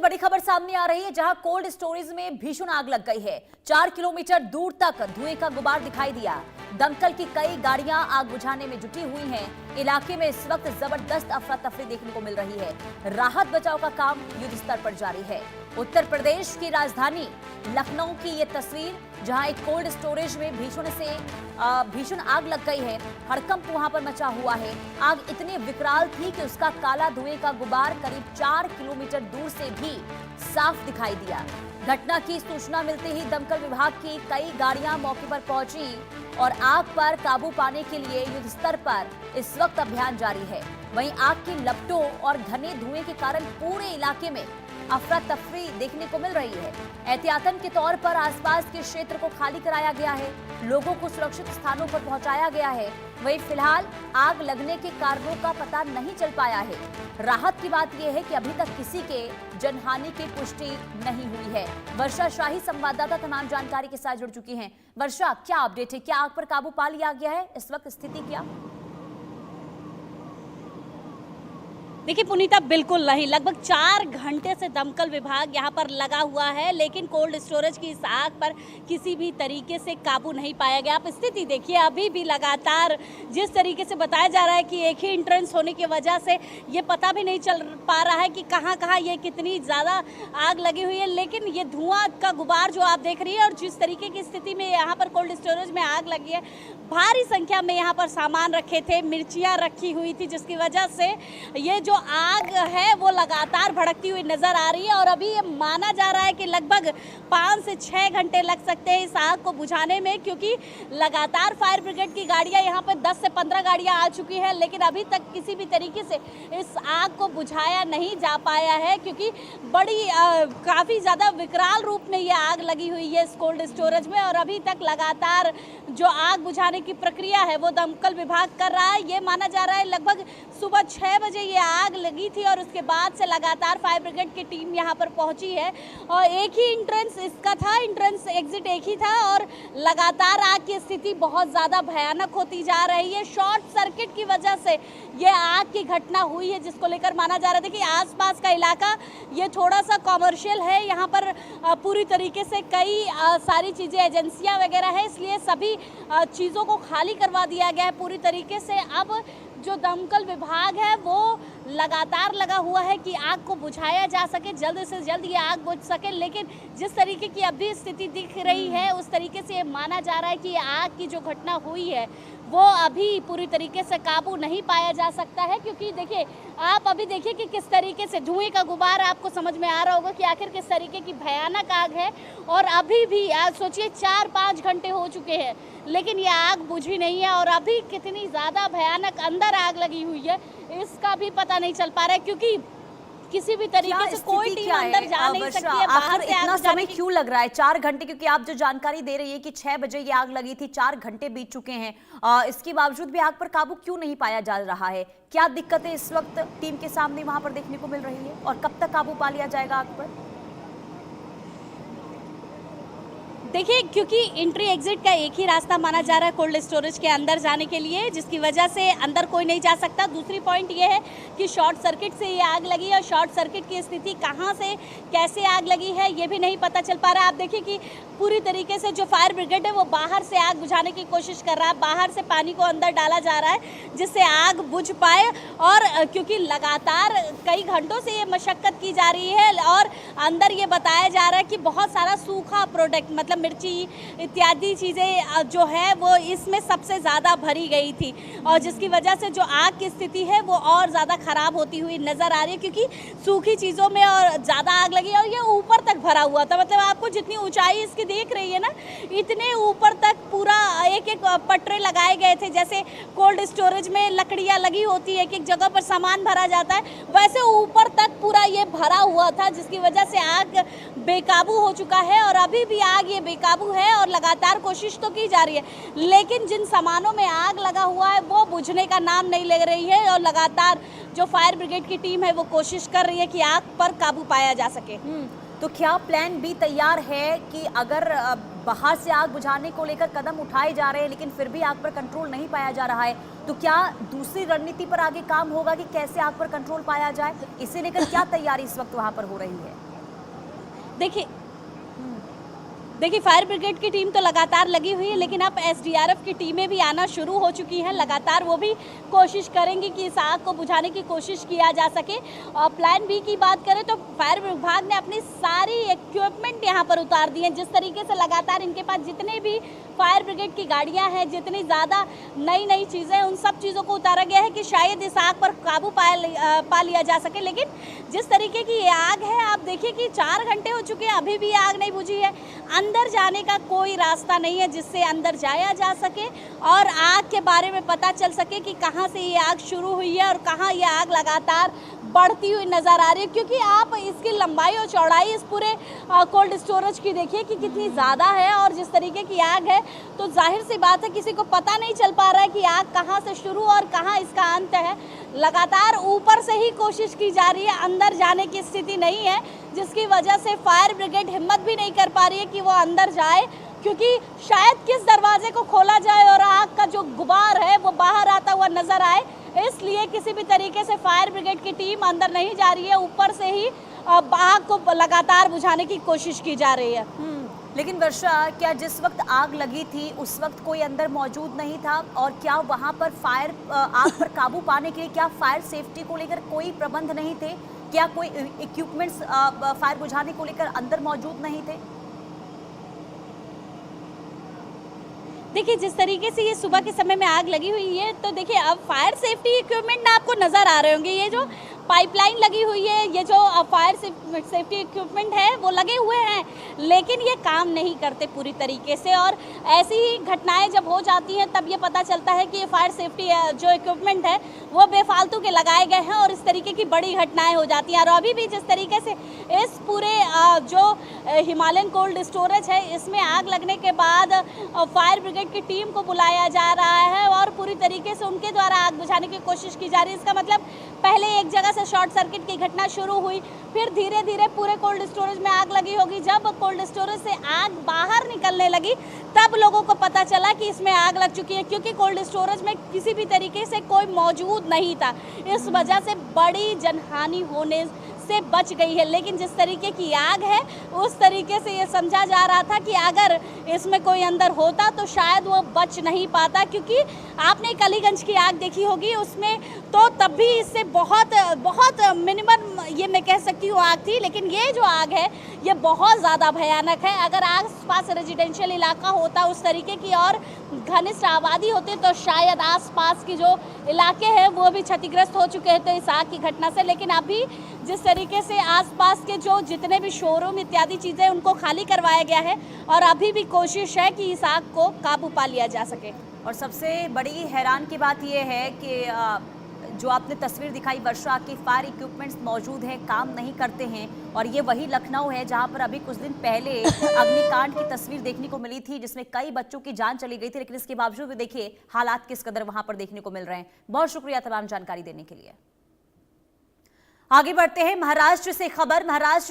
बड़ी खबर सामने आ रही है, जहां कोल्ड स्टोरेज में भीषण आग लग गई है। 4 किलोमीटर दूर तक धुएं का गुबार दिखाई दिया। दमकल की कई गाड़ियां आग बुझाने में जुटी हुई हैं। इलाके में इस वक्त जबरदस्त अफरा तफरी देखने को मिल रही है। राहत बचाव का काम युद्ध स्तर पर जारी है। उत्तर प्रदेश की राजधानी लखनऊ की ये तस्वीर, जहां एक कोल्ड स्टोरेज में भीषण आग लग गई है। हड़कंप वहां पर मचा हुआ है। आग इतनी विकराल थी कि उसका काला धुएं का गुबार करीब 4 किलोमीटर दूर से भी साफ दिखाई दिया। घटना की सूचना मिलते ही दमकल विभाग की कई गाड़ियां मौके पर पहुंची और आग पर काबू पाने के लिए युद्ध स्तर पर इस वक्त अभियान जारी है। वहीं आग की लपटों और घने धुएं के कारण पूरे इलाके में अफरा तफरी देखने को मिल रही है। एहतियातन के तौर पर आसपास के क्षेत्र को खाली कराया गया है, लोगों को सुरक्षित स्थानों पर पहुंचाया गया है। वहीं फिलहाल आग लगने के कारणों का पता नहीं चल पाया है। राहत की बात यह है कि अभी तक किसी के जनहानि की पुष्टि नहीं हुई है। वर्षा शाही संवाददाता तमाम जानकारी के साथ जुड़ चुकी हैं। वर्षा, क्या अपडेट है? क्या आग पर काबू पा लिया गया है? इस वक्त स्थिति क्या? देखिए पुनीता, बिल्कुल नहीं। लगभग 4 घंटे से दमकल विभाग यहाँ पर लगा हुआ है, लेकिन कोल्ड स्टोरेज की इस आग पर किसी भी तरीके से काबू नहीं पाया गया। आप स्थिति देखिए, अभी भी लगातार जिस तरीके से बताया जा रहा है कि एक ही एंट्रेंस होने की वजह से ये पता भी नहीं चल पा रहा है कि कहाँ कहाँ ये कितनी ज़्यादा आग लगी हुई है। लेकिन ये धुआं का गुबार जो आप देख रही है और जिस तरीके की स्थिति में यहाँ पर कोल्ड स्टोरेज में आग लगी है, भारी संख्या में यहाँ पर सामान रखे थे, मिर्चियाँ रखी हुई थी, जिसकी वजह से ये जो आग है वो लगातार भड़कती हुई नजर आ रही है। और अभी ये माना जा रहा है कि लगभग 5 से 6 घंटे लग सकते हैं इस आग को बुझाने में, क्योंकि लगातार फायर ब्रिगेड की गाड़ियां यहाँ पर 10 से 15 गाड़ियां आ चुकी हैं, लेकिन अभी तक किसी भी तरीके से इस आग को बुझाया नहीं जा पाया है, क्योंकि काफ़ी ज़्यादा विकराल रूप में ये आग लगी हुई है इस कोल्ड स्टोरेज में। और अभी तक लगातार जो आग बुझाने की प्रक्रिया है वो दमकल विभाग कर रहा है। ये माना जा रहा है लगभग सुबह 6 बजे ये आग लगी थी और उसके बाद से लगातार फायर ब्रिगेड की टीम यहाँ पर पहुंची है। और एक ही एंट्रेंस इसका था, एंट्रेंस एग्जिट एक ही था, और लगातार आग की स्थिति बहुत ज़्यादा भयानक होती जा रही है। शॉर्ट सर्किट की वजह से ये आग की घटना हुई है, जिसको लेकर माना जा रहा था कि आसपास का इलाका ये थोड़ा सा कॉमर्शियल है। यहाँ पर पूरी तरीके से कई सारी चीज़ें, एजेंसियाँ वगैरह है, इसलिए सभी चीज़ों को खाली करवा दिया गया है पूरी तरीके से। अब जो दमकल विभाग है वो लगातार लगा हुआ है कि आग को बुझाया जा सके, जल्द से जल्द ये आग बुझ सके। लेकिन जिस तरीके की अभी स्थिति दिख रही है उस तरीके से ये माना जा रहा है कि आग की जो घटना हुई है वो अभी पूरी तरीके से काबू नहीं पाया जा सकता है। क्योंकि देखिए, आप अभी देखिए कि किस तरीके से धुएं का गुबार, आपको समझ में आ रहा होगा कि आखिर किस तरीके की भयानक आग है। और अभी भी आप सोचिए 4-5 घंटे हो चुके हैं, लेकिन ये आग बुझी नहीं है। और अभी कितनी ज़्यादा भयानक अंदर आग लगी हुई है इसका भी पता नहीं चल पा रहा है, क्योंकि किसी भी तरीके से कोई टीम अंदर जा नहीं सकती है। बाहर से इतना समय क्यों लग रहा है? 4 घंटे, क्योंकि आप जो जानकारी दे रही है कि 6 बजे ये आग लगी थी, 4 घंटे बीत चुके हैं। इसके बावजूद भी आग पर काबू क्यों नहीं पाया जा रहा है? क्या दिक्कतें इस वक्त टीम के सामने वहां पर देखने को मिल रही है और कब तक काबू पा लिया जाएगा आग पर? देखिए, क्योंकि एंट्री एग्जिट का एक ही रास्ता माना जा रहा है कोल्ड स्टोरेज के अंदर जाने के लिए, जिसकी वजह से अंदर कोई नहीं जा सकता। दूसरी पॉइंट ये है कि शॉर्ट सर्किट से ये आग लगी है, और शॉर्ट सर्किट की स्थिति कहाँ से कैसे आग लगी है ये भी नहीं पता चल पा रहा है। आप देखिए कि पूरी तरीके से जो फायर ब्रिगेड है वो बाहर से आग बुझाने की कोशिश कर रहा है, बाहर से पानी को अंदर डाला जा रहा है जिससे आग बुझ पाए। और क्योंकि लगातार कई घंटों से ये मशक्कत की जा रही है, और अंदर ये बताया जा रहा है कि बहुत सारा सूखा प्रोडक्ट, मतलब मिर्ची इत्यादि चीज़ें जो है वो इसमें सबसे ज़्यादा भरी गई थी, और जिसकी वजह से जो आग की स्थिति है वो और ज़्यादा ख़राब होती हुई नज़र आ रही है। क्योंकि सूखी चीज़ों में और ज़्यादा आग लगी, और ये ऊपर तक भरा हुआ था। मतलब आपको जितनी ऊंचाई इसकी देख रही है ना, इतने ऊपर तक पूरा एक एक पटरे लगाए गए थे। जैसे कोल्ड स्टोरेज में लकड़ियाँ लगी होती है, एक एक जगह पर सामान भरा जाता है, वैसे ऊपर तक पूरा ये भरा हुआ था, जिसकी वजह से आग बेकाबू हो चुका है। और अभी भी आग ये बेकाबू है और लगातार कोशिश तो की जा रही है, लेकिन जिन सामानों में आग लगा हुआ है वो बुझने का नाम नहीं ले रही है। और लगातार जो फायर ब्रिगेड की टीम है वो कोशिश कर रही है कि आग पर काबू पाया जा सके। तो क्या प्लान बी तैयार है कि अगर बाहर से आग बुझाने को लेकर कदम उठाए जा रहे हैं लेकिन फिर भी आग पर कंट्रोल नहीं पाया जा रहा है, तो क्या दूसरी रणनीति पर आगे काम होगा कि कैसे आग पर कंट्रोल पाया जाए? इसे लेकर क्या तैयारी इस वक्त वहां पर हो रही है? देखिए फायर ब्रिगेड की टीम तो लगातार लगी हुई है, लेकिन अब एसडीआरएफ की टीमें भी आना शुरू हो चुकी हैं। लगातार वो भी कोशिश करेंगी कि इस आग को बुझाने की कोशिश किया जा सके। और प्लान बी की बात करें तो फायर विभाग ने अपनी सारी इक्विपमेंट यहाँ पर उतार दी हैं। जिस तरीके से लगातार इनके पास जितने भी फायर ब्रिगेड की गाड़ियाँ हैं, जितनी ज़्यादा नई चीज़ें हैं, उन सब चीज़ों को उतारा गया है कि शायद इस आग पर काबू पा लिया जा सके। लेकिन जिस तरीके की ये आग है, आप देखिए कि 4 घंटे हो चुके हैं, अभी भी आग नहीं बुझी है। अंदर जाने का कोई रास्ता नहीं है जिससे अंदर जाया जा सके और आग के बारे में पता चल सके कि कहां से ये आग शुरू हुई है और कहां ये आग लगातार बढ़ती हुई नजर आ रही है। क्योंकि आप इसकी लंबाई और चौड़ाई इस पूरे कोल्ड स्टोरेज की देखिए कि कितनी ज़्यादा है और जिस तरीके की आग है, तो जाहिर सी बात है किसी को पता नहीं चल पा रहा है कि आग कहां से शुरू और कहां इसका अंत है। लगातार ऊपर से ही कोशिश की जा रही है, अंदर जाने की स्थिति नहीं है, जिसकी वजह से फायर ब्रिगेड हिम्मत भी नहीं कर पा रही है कि वो अंदर जाए, क्योंकि शायद किस दरवाजे को खोला जाए और आग का जो गुबार है वो बाहर आता हुआ नजर आए। इसलिए किसी भी तरीके से फायर ब्रिगेड की टीम अंदर नहीं जा रही है, ऊपर से ही आग को लगातार बुझाने की कोशिश की जा रही है। लेकिन वर्षा, क्या जिस वक्त आग लगी थी उस वक्त कोई अंदर मौजूद नहीं था? और क्या वहां पर आग पर काबू पाने के लिए क्या फायर सेफ्टी को लेकर कोई प्रबंध नहीं थे? क्या कोई इक्विपमेंट्स फायर बुझाने को लेकर अंदर मौजूद नहीं थे? देखिए जिस तरीके से ये सुबह के समय में आग लगी हुई है, तो देखिए अब फायर सेफ्टी इक्विपमेंट आपको नज़र आ रहे होंगे। ये जो पाइपलाइन लगी हुई है, ये जो फायर सेफ्टी इक्विपमेंट है वो लगे हुए हैं, लेकिन ये काम नहीं करते पूरी तरीके से। और ऐसी ही घटनाएं जब हो जाती हैं तब ये पता चलता है कि ये फायर सेफ्टी जो इक्विपमेंट है वो बेफालतू के लगाए गए हैं और इस तरीके की बड़ी घटनाएं हो जाती हैं। और अभी भी जिस तरीके से इस पूरे जो हिमालयन कोल्ड स्टोरेज है, इसमें आग लगने के बाद फायर ब्रिगेड की टीम को बुलाया जा रहा है और पूरी तरीके से उनके द्वारा आग बुझाने की कोशिश की जा रही है। इसका मतलब पहले एक जगह से शॉर्ट सर्किट की घटना शुरू हुई, फिर धीरे धीरे पूरे कोल्ड स्टोरेज में आग लगी होगी। जब कोल्ड स्टोरेज से आग बाहर निकलने लगी तब लोगों को पता चला कि इसमें आग लग चुकी है, क्योंकि कोल्ड स्टोरेज में किसी भी तरीके से कोई मौजूद नहीं था। इस वजह से बड़ी जनहानि होने से बच गई है। लेकिन जिस तरीके की आग है उस तरीके से ये समझा जा रहा था कि अगर इसमें कोई अंदर होता तो शायद वो बच नहीं पाता, क्योंकि आपने कलीगंज की आग देखी होगी, उसमें तो तब भी इससे बहुत बहुत मिनिमम ये मैं कह सकती हूँ आग थी। लेकिन ये जो आग है ये बहुत ज़्यादा भयानक है। अगर आसपास रेजिडेंशियल इलाका होता उस तरीके की और घनिष्ठ आबादी होती तो शायद आसपास की जो इलाके हैं वो भी क्षतिग्रस्त हो चुके हैं तो इस आग की घटना से। लेकिन अभी जिस तरीके से आसपास के जो जितने भी शोरूम इत्यादि चीज़ें उनको खाली करवाया गया है और अभी भी कोशिश है कि इस आग को काबू पा लिया जा सके। और सबसे बड़ी हैरान की बात यह है कि जो आपने तस्वीर दिखाई वर्षा की, फायर इक्विपमेंट्स मौजूद हैं, काम नहीं करते हैं। और ये वही लखनऊ है जहां पर अभी कुछ दिन पहले अग्निकांड की तस्वीर देखने को मिली थी, जिसमें कई बच्चों की जान चली गई थी। लेकिन इसके बावजूद भी देखिए हालात किस कदर वहां पर देखने को मिल रहे हैं। बहुत शुक्रिया तमाम जानकारी देने के लिए। आगे बढ़ते हैं महाराष्ट्र से खबर। महाराष्ट्र